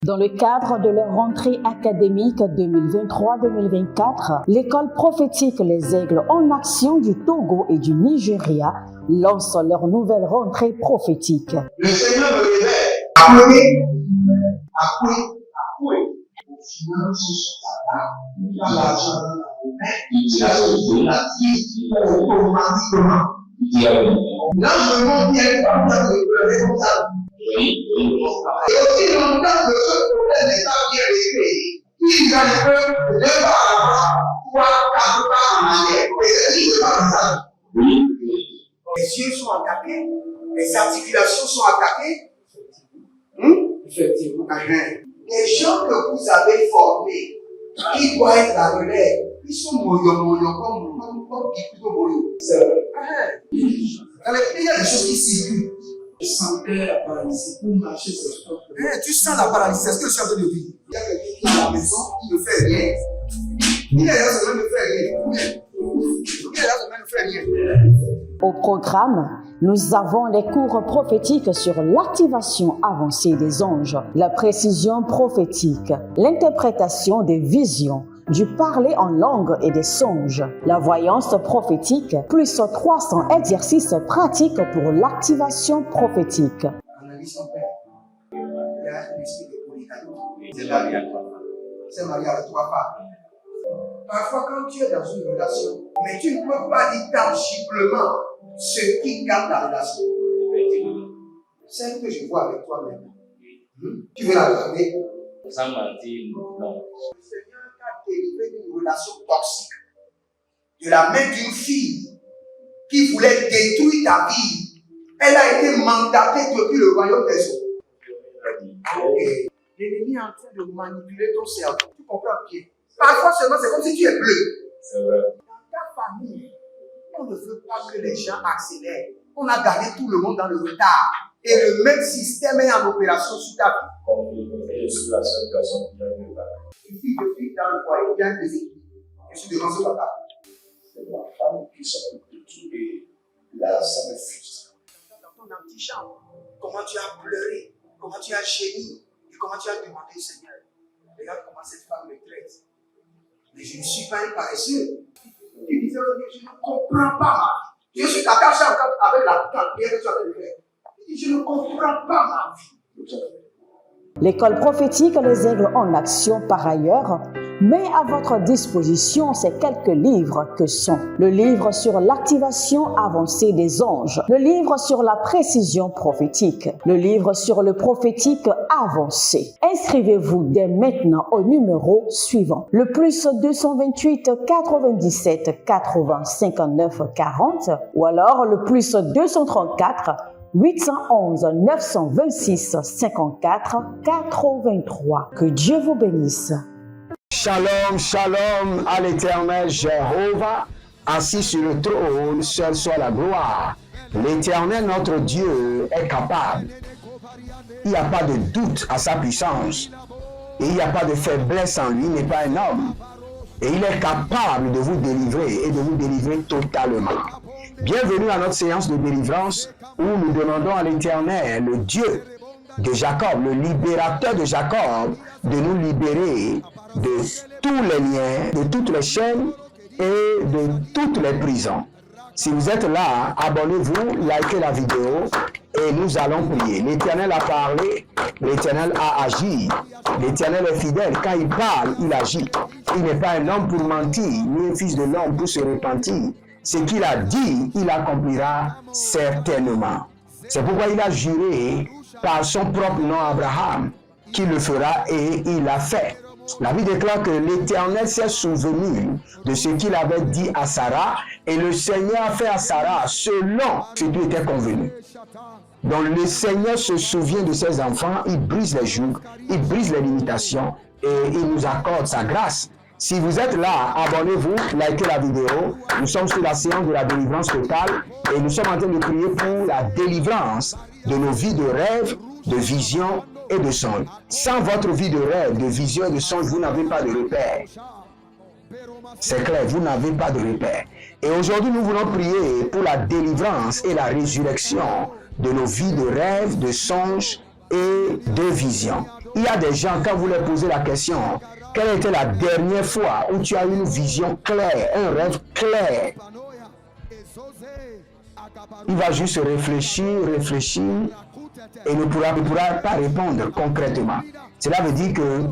Dans le cadre de leur rentrée académique 2023-2024, l'école prophétique Les Aigles en Action du Togo et du Nigeria lance leur nouvelle rentrée prophétique. Le Seigneur me révèle. Appuyez. Finance sur ta table, tu as l'argent dans ta main, tu as la vie automatiquement. Là, je me montre bien pas de pleurer comme ça. Et aussi longtemps que ce problème n'est pas bien réglé, ils en peuvent deux pas à l'avant, trois, quatre pas en arrière. Et c'est tout ce pas ça. Les yeux sont attaqués, les articulations sont attaquées. Effectivement. Les gens que vous avez formés, qui doivent être la relève, ils sont moyo comme plutôt moyo. C'est vrai. Il y a des choses qui circulent. Je sentais la paralysie pour marcher sur ce corps. Tu sens la paralysie, c'est ce que je suis en train de dire. Il y a quelqu'un qui est à la maison, qui ne fait rien. Il est là, ça ne fait rien. Au programme, nous avons les cours prophétiques sur l'activation avancée des anges, la précision prophétique, l'interprétation des visions, du parler en langue et des songes, la voyance prophétique, plus 300 exercices pratiques pour l'activation prophétique. Analyse ton père. Il y a un esprit de polygame. C'est marié à trois femmes. C'est marié à trois femmes. Parfois, quand tu es dans une relation, mais tu ne peux pas dire tangiblement ce qui garde la relation. Celle que je vois avec toi maintenant. Tu veux la regarder? Sans mentir, non. Le Seigneur t'a délivré d'une relation toxique. De la main d'une fille qui voulait détruire ta vie. Elle a été mandatée depuis le royaume des eaux. L'ennemi est en train de manipuler ton cerveau. Tu comprends bien? Parfois seulement, c'est comme si tu es bleu. C'est vrai. Dans ta famille, on ne veut pas que les gens accélèrent. On a gardé tout le monde dans le retard. Et le même système est en opération sur ta vie. Je suis la seule personne qui a eu le bac. Une fille de fille dans le foyer, bien déséquilibrée. Je suis devant ce papa. C'est ma femme qui s'occupe de tout et là, ça me frustre. Dans ton antichambre, comment tu as pleuré, comment tu as gémi et comment tu as demandé au Seigneur. Regarde comment cette femme me traite. Mais je ne suis pas un paresseux. Tu disais, je ne comprends pas ma vie. Je suis attaché encore avec la prière que tu as fait de faire. Je ne comprends pas ma vie. L'école prophétique Les Aigles en Action, par ailleurs, met à votre disposition ces quelques livres que sont le livre sur l'activation avancée des anges, le livre sur la précision prophétique, le livre sur le prophétique avancé. Inscrivez-vous dès maintenant au numéro suivant, le plus 228 97 80 59 40 ou alors le plus 234 811 926 54 83. Que Dieu vous bénisse. Shalom, shalom à l'Éternel Jéhovah, assis sur le trône, seul soit la gloire. L'Éternel, notre Dieu, est capable. Il n'y a pas de doute à sa puissance. Et il n'y a pas de faiblesse en lui, il n'est pas un homme. Et il est capable de vous délivrer et de vous délivrer totalement. Bienvenue à notre séance de délivrance où nous demandons à l'Éternel, le Dieu de Jacob, le libérateur de Jacob, de nous libérer de tous les liens, de toutes les chaînes et de toutes les prisons. Si vous êtes là, abonnez-vous, likez la vidéo et nous allons prier. L'Éternel a parlé, l'Éternel a agi. L'Éternel est fidèle. Quand il parle, il agit. Il n'est pas un homme pour mentir, ni un fils de l'homme pour se repentir. Ce qu'il a dit, il accomplira certainement. C'est pourquoi il a juré par son propre nom à Abraham qu'il le fera et il l'a fait. La Bible déclare que l'Éternel s'est souvenu de ce qu'il avait dit à Sarah et le Seigneur a fait à Sarah selon ce qui était convenu. Donc le Seigneur se souvient de ses enfants, il brise les jougs, il brise les limitations et il nous accorde sa grâce. Si vous êtes là, abonnez-vous, likez la vidéo. Nous sommes sur la séance de la délivrance totale et nous sommes en train de prier pour la délivrance de nos vies de rêve, de vision et de songe. Sans votre vie de rêve, de vision et de songe, vous n'avez pas de repère. C'est clair, vous n'avez pas de repère. Et aujourd'hui, nous voulons prier pour la délivrance et la résurrection de nos vies de rêve, de songe et de vision. Il y a des gens, quand vous leur posez la question, quelle était la dernière fois où tu as eu une vision claire, un rêve clair? Il va juste réfléchir et ne pourra pas répondre concrètement. Cela veut dire que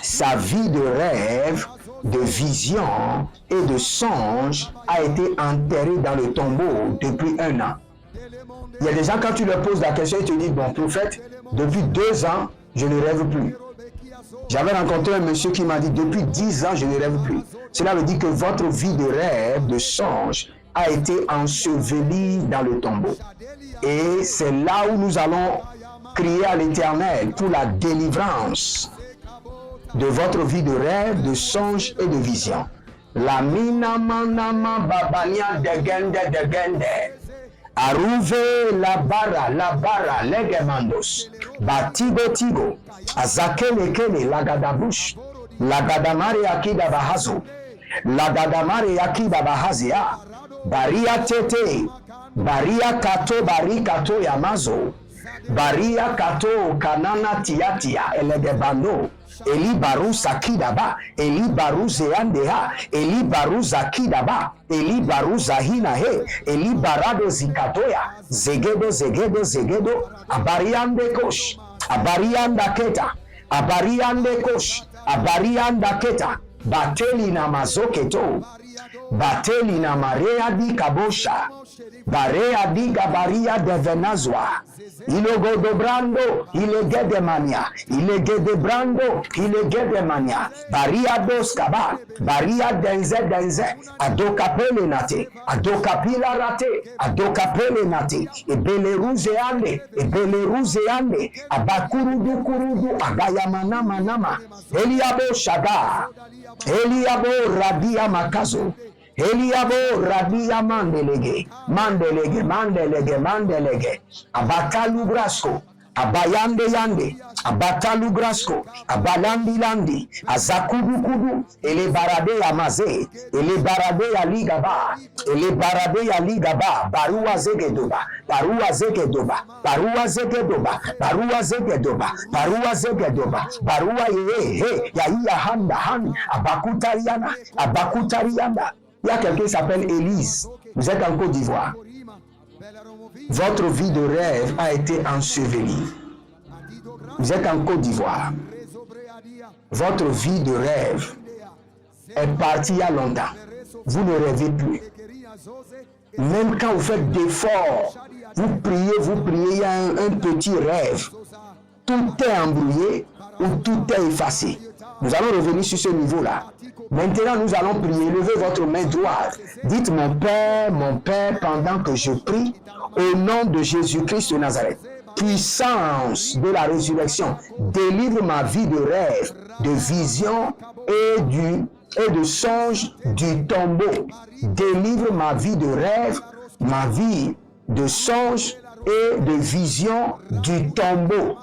sa vie de rêve, de vision et de songe a été enterrée dans le tombeau depuis 1 an. Il y a des gens, quand tu leur poses la question, ils te disent, bon prophète, depuis 2 ans, je ne rêve plus. J'avais rencontré un monsieur qui m'a dit, depuis 10 ans, je ne rêve plus. Cela veut dire que votre vie de rêve, de songe, a été ensevelie dans le tombeau. Et c'est là où nous allons crier à l'Éternel pour la délivrance de votre vie de rêve, de songe et de vision. La mina manama babania degende. Arouve la bara, legemandos. Batigo, azakele lagadabush. Lagadamare akida bahazo. Lagadamare akiba bahazia. Baria tete. Baria kato yamazo. Baria kato kanana tiatia elegebando. Eli baru sakidaba, Eli baru zeandeha, Eli baru zakidaba, Eli baru zahina he, Eli barado zikatoya, zegedo, abariande kosh, abarianda keta, bateli na mazoketo, bateli na marea di kabosha, barea di gabaria de venazwa. Ilogo dobrando, ilegede mania, ilegede brando, ilegede mania, baria doskaba, baria denze, adokapele nate, adokapila rate, adokapele nate, ebele ruze ande, abakurudu, agayamana manama, eliabo shaga, eliabo radia makazo, Eliabo radia mandelege, abatalu brasco, abayande, abatalu brasco, abalandi, azakudu, ele barade amaze, ele barade ya ligaba, barua zegedoba, barua ye, ya handa, abakutariana. Il y a quelqu'un qui s'appelle Élise. Vous êtes en Côte d'Ivoire. Votre vie de rêve a été ensevelie. Vous êtes en Côte d'Ivoire. Votre vie de rêve est partie il y a longtemps. Vous ne rêvez plus. Même quand vous faites d'efforts, vous priez, il y a un petit rêve. Tout est embrouillé ou tout est effacé. Nous allons revenir sur ce niveau-là. Maintenant, nous allons prier. Levez votre main droite. Dites, mon Père, pendant que je prie, au nom de Jésus-Christ de Nazareth, puissance de la résurrection, délivre ma vie de rêve, de vision et de songe du tombeau. Délivre ma vie de rêve, ma vie de songe et de vision du tombeau.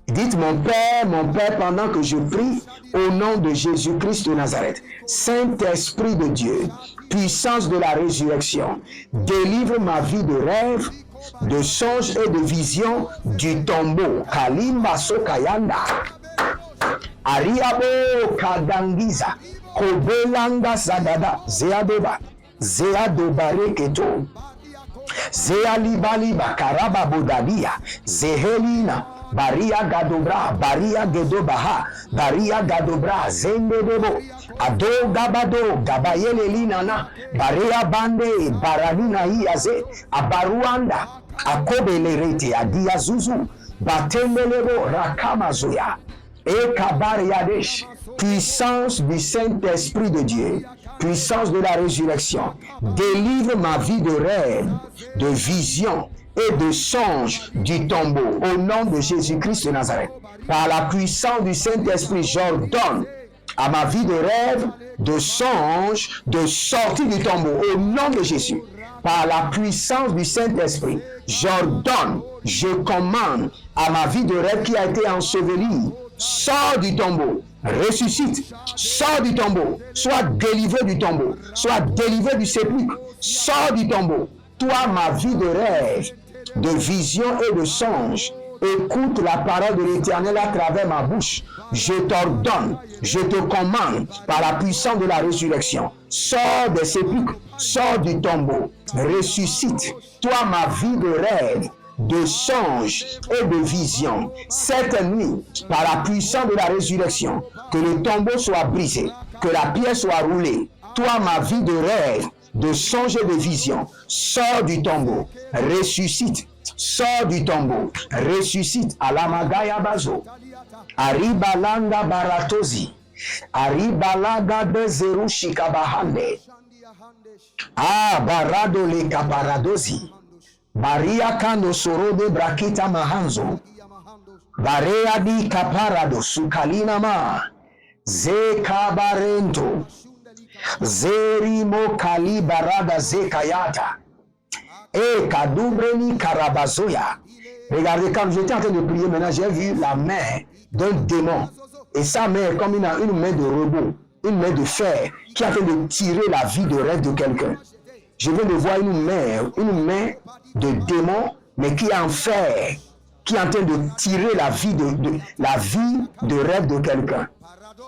Dites, mon Père, pendant que je prie, au nom de Jésus-Christ de Nazareth, Saint-Esprit de Dieu, puissance de la résurrection, délivre ma vie de rêve, de songe et de vision du tombeau. Kalima Sokayanda, Ariabo Kadangiza, Kobelanga Zadada, Zeadobare Keto, Zealibaliba Karaba Bodadia, Zehelina, Baria Gadobra, Zende Debo, Ado Gabado, Gabayele Linana, Baria Bande, Baranina Iaze, Abaruanda, Akobele Rete, Adia Zuzu, Batemelebo, Rakamazoya, Ekabariadesh, puissance du Saint-Esprit de Dieu, puissance de la résurrection, délivre ma vie de rêve, de vision et de songe du tombeau, au nom de Jésus-Christ de Nazareth. Par la puissance du Saint-Esprit, j'ordonne à ma vie de rêve, de songe, de sortie du tombeau, au nom de Jésus. Par la puissance du Saint-Esprit, j'ordonne, je commande à ma vie de rêve qui a été ensevelie, sors du tombeau, ressuscite, sors du tombeau, sois délivré du tombeau, sois délivré du sépulcre, sors du tombeau. Toi, ma vie de rêve, de vision et de songe Écoute la parole de l'Éternel à travers ma bouche. Je t'ordonne, je te commande par la puissance de la résurrection. Sors des sépulcres, sors du tombeau, ressuscite. Toi, ma vie de rêve, de songe et de vision. Cette nuit, par la puissance de la résurrection, que le tombeau soit brisé, que la pierre soit roulée. Toi, ma vie de rêve, de songe et de vision, sors du tombeau, ressuscite. Sors du tombeau, ressuscite. Alamagaya bazo. Aribalanda baratozi. Aribalaga de zerushikabahande. Ah, barado le kaparadozi. Baria kando soro de brakita mahanzo. Barea di kaparado sukalina ma. Ze kabarento. Zerimo kalibarada zekayata. Et Kadoubreni Karabazoya. Regardez, quand j'étais en train de prier, maintenant j'ai vu la main d'un démon. Et sa main est comme une main de robot, une main de fer, qui est en train de tirer la vie de rêve de quelqu'un. Je viens de voir une main de démon, mais qui est en fer, qui est en train de tirer la vie de rêve de quelqu'un.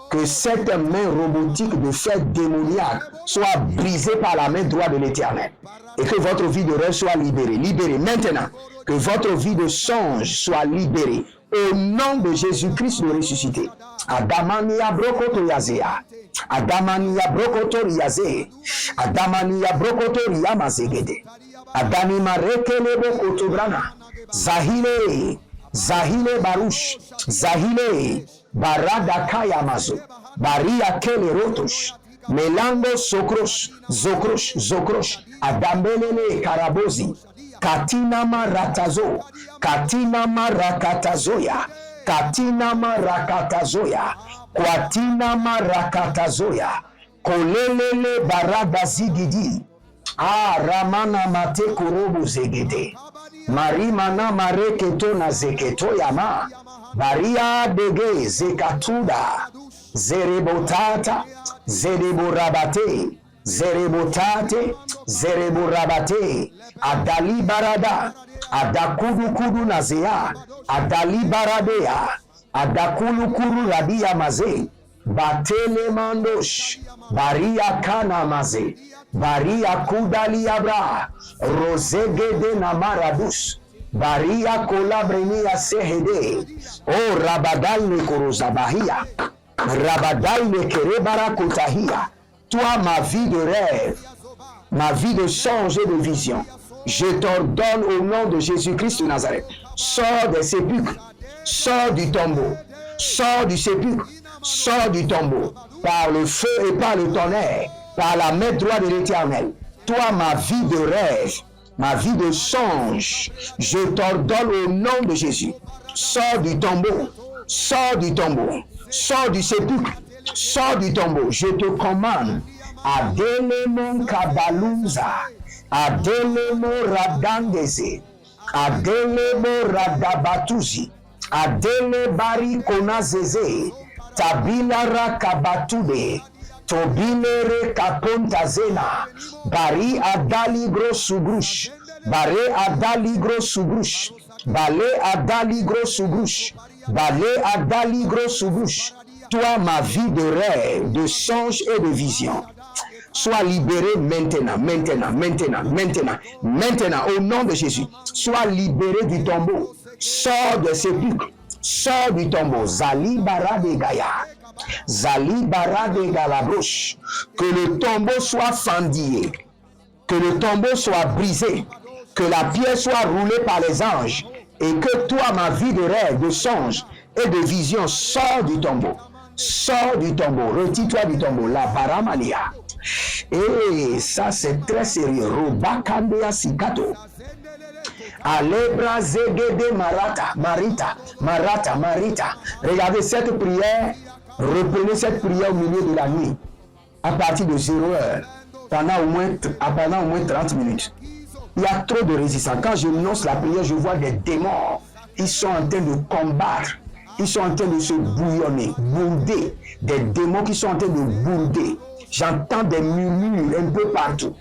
Que cette main robotique de fer démoniaque soit brisée par la main droite de l'Éternel. Et que votre vie de rêve soit libérée. Libérée maintenant. Que votre vie de songe soit libérée. Au nom de Jésus-Christ le ressuscité. Adamania brokoto yazea. Adamania brokoto yazee. Adamania brokoto yamazegede. Adanima rekelebo kotobrana. Zahile. Zahile barush. Zahile. Barada kayamazo. Baria kele rotosh. Melango sokrosh. Zokrosh. Zokrosh. Adambelele karabozi. Katina maratazo. Katina marakatazoya. Katina marakatazoya. Kwatina marakatazoya. Kolelele barada zigidi. Ah, ramana mate kurobu zegede. Marimana mareketo na zeketo yama. Baria dege zekatuda. Zerebotata. Zereborabate. Zerebutate, zereburabate, adali barada, adakudu kudu nazea, adali baradea, adakulu kuru radia maze, batele mandosh, baria kana maze, baria kudali abra, rozegede namaradus, baria kolabrenia sehede, o rabadal ne kuruzabahia, rabadal ne kerebara kutahia. Toi, ma vie de rêve, ma vie de songe et de vision, je t'ordonne au nom de Jésus-Christ de Nazareth. Sors des sépulcres, sors du tombeau, sors du sépulcre, sors du tombeau, par le feu et par le tonnerre, par la main droite de l'Éternel. Toi, ma vie de rêve, ma vie de songe, je t'ordonne au nom de Jésus. Sors du tombeau, sors du tombeau, sors du sépulcre. Sors du tombeau, je te commande. Adelemo kabaluza, adelemo radandeze, adelemo radabatuzi, adele bari konazeze, tabilara kabatude, tobilere kapontazena, bari adali grosugrush, bare adali grosugrush, bale adali grosugrush, bale adali grosugrush. Toi, ma vie de rêve, de songe et de vision, sois libérée maintenant, maintenant, maintenant, maintenant, maintenant, au nom de Jésus. Sois libéré du tombeau. Sors de sépulcre. Sors du tombeau. Zali barade gaya. Zali barade galabroche. Que le tombeau soit fendillé. Que le tombeau soit brisé. Que la pierre soit roulée par les anges. Et que toi, ma vie de rêve, de songe et de vision, sors du tombeau. Sors du tombeau, retire-toi du tombeau, la baramalia. Et ça c'est très sérieux. Robakandea sikato. Alebra zegede marata, marita, marata, marita. Regardez cette prière, reprenez cette prière au milieu de la nuit, à partir de 0 heure, pendant au moins 30 minutes. Il y a trop de résistance. Quand je lance la prière, je vois des démons. Ils sont en train de combattre. Ils sont en train de se bouillonner, bourder. Des démons qui sont en train de bourder. J'entends des murmures un peu partout.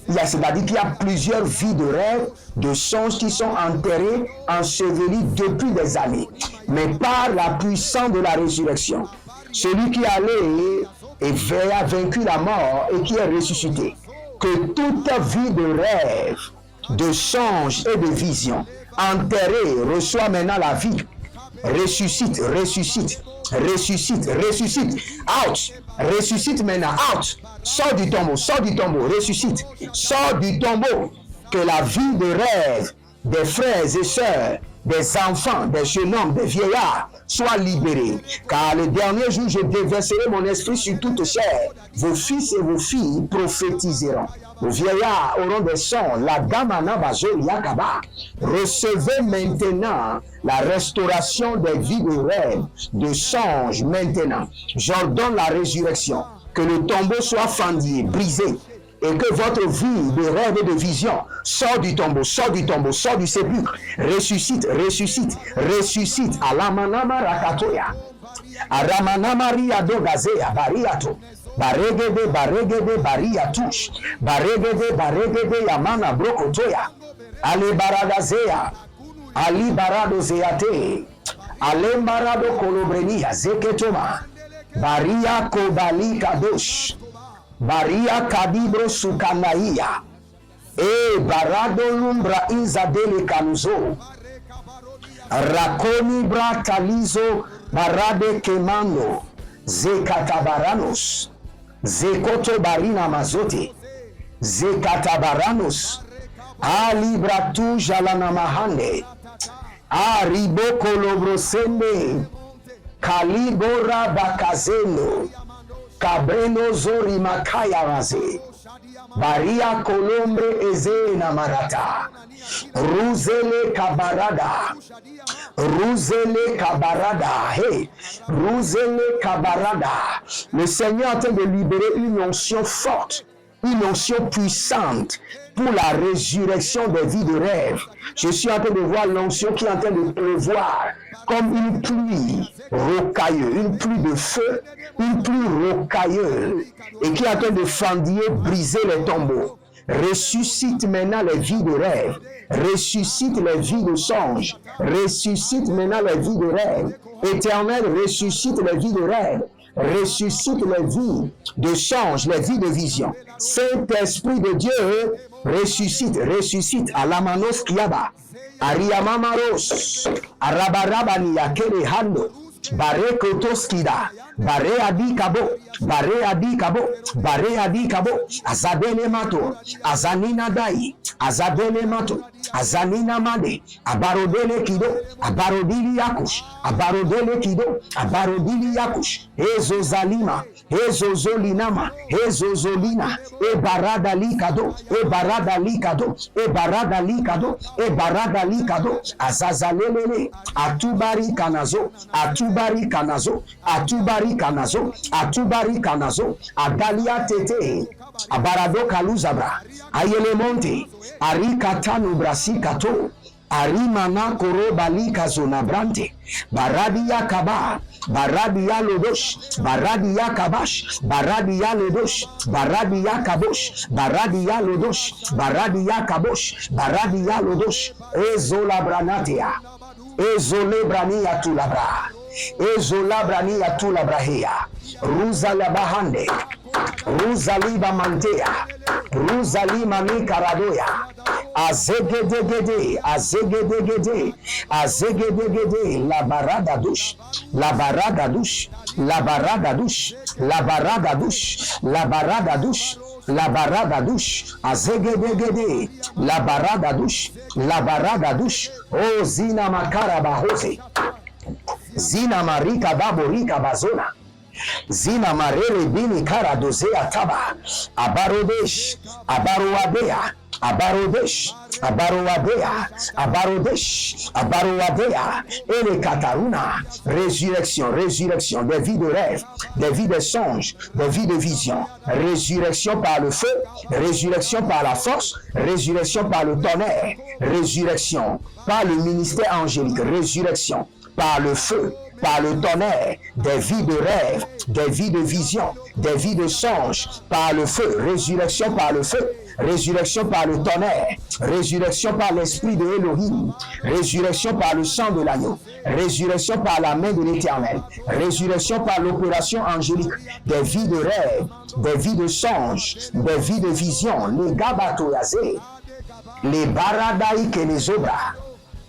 c'est-à-dire qu'il y a plusieurs vies de rêve, de songes qui sont enterrés, ensevelis depuis des années. Mais par la puissance de la résurrection, celui qui allait et a vaincu la mort et qui est ressuscité, que toute vie de rêve, de songes et de visions enterrés reçoit maintenant la vie. Ressuscite, ressuscite, ressuscite, ressuscite. Out. Ressuscite maintenant. Out. Sors du tombeau, ressuscite. Sors du tombeau. Que la vie de rêve des frères et sœurs, des enfants, des jeunes hommes, des vieillards soit libérée. Car le dernier jour, je déverserai mon esprit sur toute chair. Vos fils et vos filles prophétiseront. Vos vieillards auront des sons. La gamana bazol yakaba. Recevez maintenant la restauration des vies de rêve, de songes maintenant. J'ordonne la résurrection. Que le tombeau soit fendu, brisé. Et que votre vie de rêve et de vision sort du tombeau, sort du sépulcre, ressuscite, ressuscite, ressuscite. Alamanama rakatoya. Aramanama riado gazea bariato. Baregede bariatush. Baregede yamana brokotoya. Ale baradazea. Ali barado zeate. Ale barado kolobrenia zeketoma. Baria kobali kadosh. Baria kadibro sukanaia. Barado lumbra izadele kanuzo. Rakoni bra talizo barade kemando. Zekatabaranos. Zekoto barina mazote. Zekatabaranos. Ali bratu jalana mahande. Ariboko lobrosende. Kalibora bakazeno. Cabreno zori makaya raze. Baria colombre eze na marata. Ruzele kabarada. Ruzele kabarada. Hey. Ruzele kabarada. Le Seigneur est en train de libérer une onction forte, une onction puissante pour la résurrection des vies de rêve. Je suis en train de voir l'onction qui est en train de pleuvoir comme une pluie rocailleuse, une pluie de feu, une pluie rocailleuse, et qui est en train de fendiller, briser les tombeaux. Ressuscite maintenant les vies de rêve, ressuscite les vies de songes, ressuscite maintenant les vies de rêve. Éternel, ressuscite les vies de rêve, ressuscite les vies de songes, les vies de vision. Saint-Esprit de Dieu, ressuscite, ressuscite à la manos kiaba. Ariamamaros, Arabarabani yakele hando, Bare kotoskida, Bare adikabo, Bare adikabo, Bare adikabo, Azadele mato, Azanina dai, Azadele mato, Azanina made, Abarodele kido, Abarodili yakush, Abarodele kido, Abarodili yakush, Ezozalima, Ezozolinama, Ezozolina, Ebarada likado, Ebarada likado, Ebarada likado, Ebarada likado, Azazalele, Atubari kanazo, Atubari kanazo, Atubari kanazo, Atubari kanazo, Adalia tete, Abarado kaluzabra, Ayelemonte, Arikatanu brasikato, Arimana koro balika zona brante, Baradia kaba, Baradia lodosh, Baradia kabash, Baradia lodosh, Baradia kabosh, Baradia lodosh, Baradia kabosh, Baradia lodosh, Ezola branatia, Ezole brania tulabra, Ezola brania tulabrahia, Ruza labahande, Ruzaliba mantea, Ruzalima ni karadoya, Azegedegede, Azegedegede, Azegedegede, la barada douche, la barada douche, la barada douche, la barada douche, la barada douche, la barada douche, Azegedegede, la barada douche, la barada douche, oh zina makara bahose, zina marika baborika bazona. Zina marere bini kara dozea taba, Abarodesh, Abaroadea, Abarodesh, Abaroadea, Abarodesh, Abaroadea, et les Kataruna, résurrection, résurrection, des vies de rêve, des vies de songes, des vies de vision, résurrection par le feu, résurrection par la force, résurrection par le tonnerre, résurrection par le ministère angélique, résurrection par le feu, par le tonnerre, des vies de rêve, des vies de vision, des vies de songes, par le feu, résurrection par le feu, résurrection par le tonnerre, résurrection par l'esprit de Elohim, résurrection par le sang de l'agneau, résurrection par la main de l'Éternel, résurrection par l'opération angélique, des vies de rêve, des vies de songes, des vies de visions, les gabatoyazé, les baradaïk et les obras,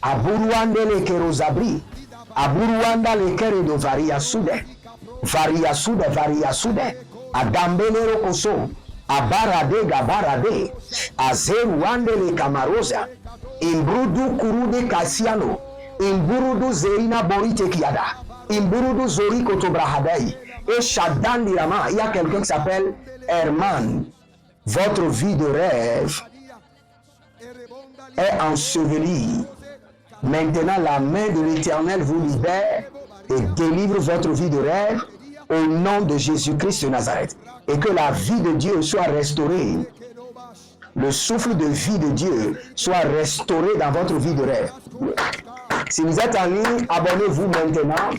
aburuande les kerozabri, aburuanda les keredo variasude, adambele rokoso, abarade gabarade, azeruande les camarosa, imbrudu kurude kasiano, imburudu zerina borite kiada, imburudu zori kotobrahadai, et shadan dirama. Il y a quelqu'un qui s'appelle Herman. Votre vie de rêve est ensevelie. Maintenant, la main de l'Éternel vous libère et délivre votre vie de rêve au nom de Jésus-Christ de Nazareth. Et que la vie de Dieu soit restaurée. Le souffle de vie de Dieu soit restauré dans votre vie de rêve. Si vous êtes en ligne, abonnez-vous maintenant.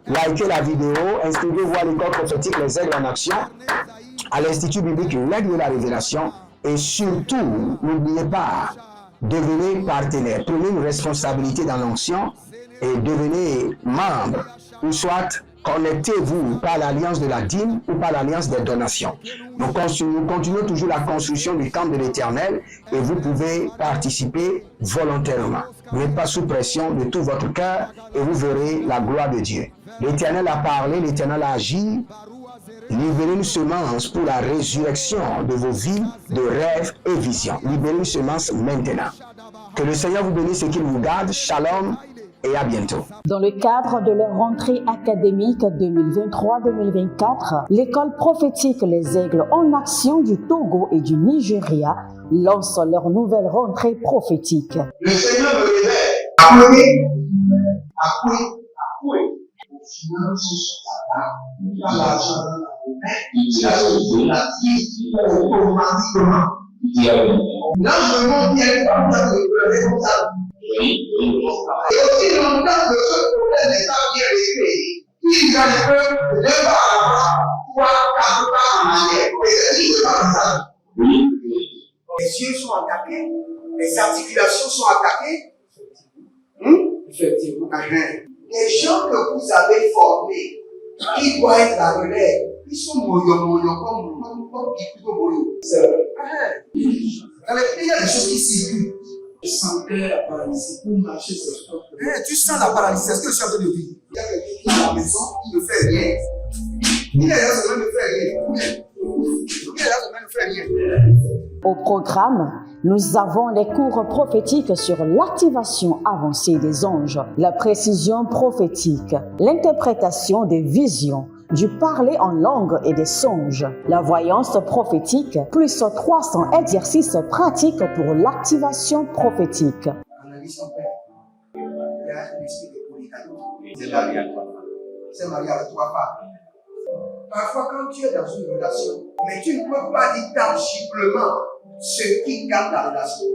Likez la vidéo. Inscrivez-vous à l'école prophétique Les Aigles en Action, à l'Institut biblique L'Aigle de la Révélation. Et surtout, n'oubliez pas, devenez partenaire. Prenez une responsabilité dans l'onction et devenez membre, ou soit connectez-vous par l'alliance de la dîme ou par l'alliance des donations. Nous continuons toujours la construction du camp de l'Éternel et vous pouvez participer volontairement. Vous n'êtes pas sous pression de tout votre cœur et vous verrez la gloire de Dieu. L'Éternel a parlé, l'Éternel a agi. Libérez une semence pour la résurrection de vos vies, de rêves et visions. Libérez une semence maintenant. Que le Seigneur vous bénisse et qu'il vous garde. Shalom et à bientôt. Dans le cadre de leur rentrée académique 2023-2024, l'école prophétique Les Aigles en Action du Togo et du Nigeria lance leur nouvelle rentrée prophétique. Le Seigneur me révèle. Appelez. Finance sur ta table, il a l'argent dans la main, il a la vie automatiquement. Là, je me montre bien comme ça, je peux comme ça. Et aussi longtemps que ce problème n'est pas bien réglé, il y a le peuple de par là, 3, 4 pas en arrière. Et c'est pas ça. Les yeux sont attaqués, les articulations sont attaquées. Effectivement. Les gens que vous avez formés, qui doivent être la relève, ils sont moyo comme plutôt moyo. C'est vrai. Dans les pays, il y a des choses qui circulent. Je sentais la paralysie pour marcher sur le corps. Tu sens la paralysie, c'est ce que je suis en train de dire. Il y a quelqu'un qui est à la maison, qui ne fait rien. Il y a des gens qui ne fait rien. Au programme, nous avons les cours prophétiques sur l'activation avancée des anges, la précision prophétique, l'interprétation des visions, du parler en langue et des songes, la voyance prophétique, plus 300 exercices pratiques pour l'activation prophétique. Analyse ton père. Il y a un esprit de polygamie. C'est marié avec 3 femmes. Parfois, quand tu es dans une relation, mais tu ne peux pas dire tangiblement ce qui garde la relation.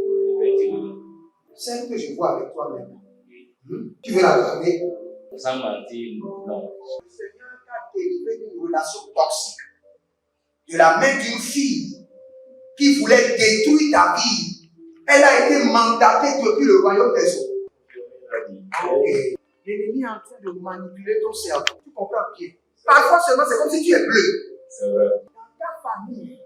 Celle que je vois avec toi maintenant. Tu veux la regarder? Sans mentir, non. Le Seigneur t'a délivré d'une relation toxique. De la main d'une fille qui voulait détruire ta vie. Elle a été mandatée depuis le royaume des eaux. L'ennemi est en train de manipuler ton cerveau. Tu comprends bien? Parfois seulement, c'est comme si tu es bleu. C'est vrai. Dans ta famille,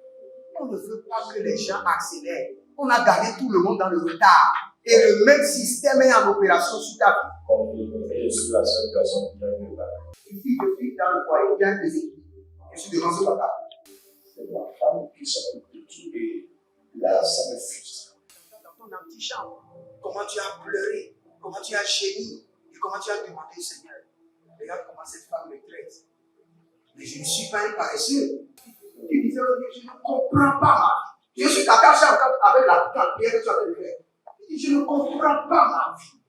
on ne veut pas que les gens accélèrent. On a gardé tout le monde dans le retard. Et le même système est en opération sur ta vie. Comme je suis la seule personne qui a eu le bac. Une fille de fille dans le foyer, il y a un déséquilibre. Je suis devant ce papa. C'est ma femme qui s'occupe de tout et là, ça me frustre. Dans ton antichambre, comment tu as pleuré, comment tu as gémi et comment tu as demandé au Seigneur. Regarde comment cette femme me traite. Mais je ne suis pas un paresseux. Tu disais, je ne comprends pas ma vie. Je suis attaché avec la prière que tu as fait de faire. Je ne comprends pas ma vie.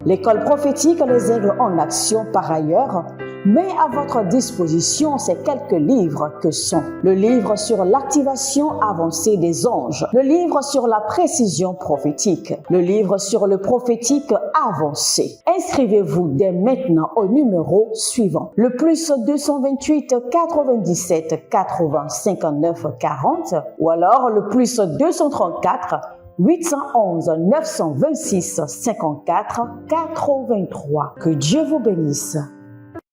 L'école prophétique Les Aigles en Action, par ailleurs, mais à votre disposition ces quelques livres que sont le livre sur l'activation avancée des anges, le livre sur la précision prophétique, le livre sur le prophétique avancé. Inscrivez-vous dès maintenant au numéro suivant, le plus 228 97 80 59 40 ou alors le plus 234 811 926 54 83. Que Dieu vous bénisse.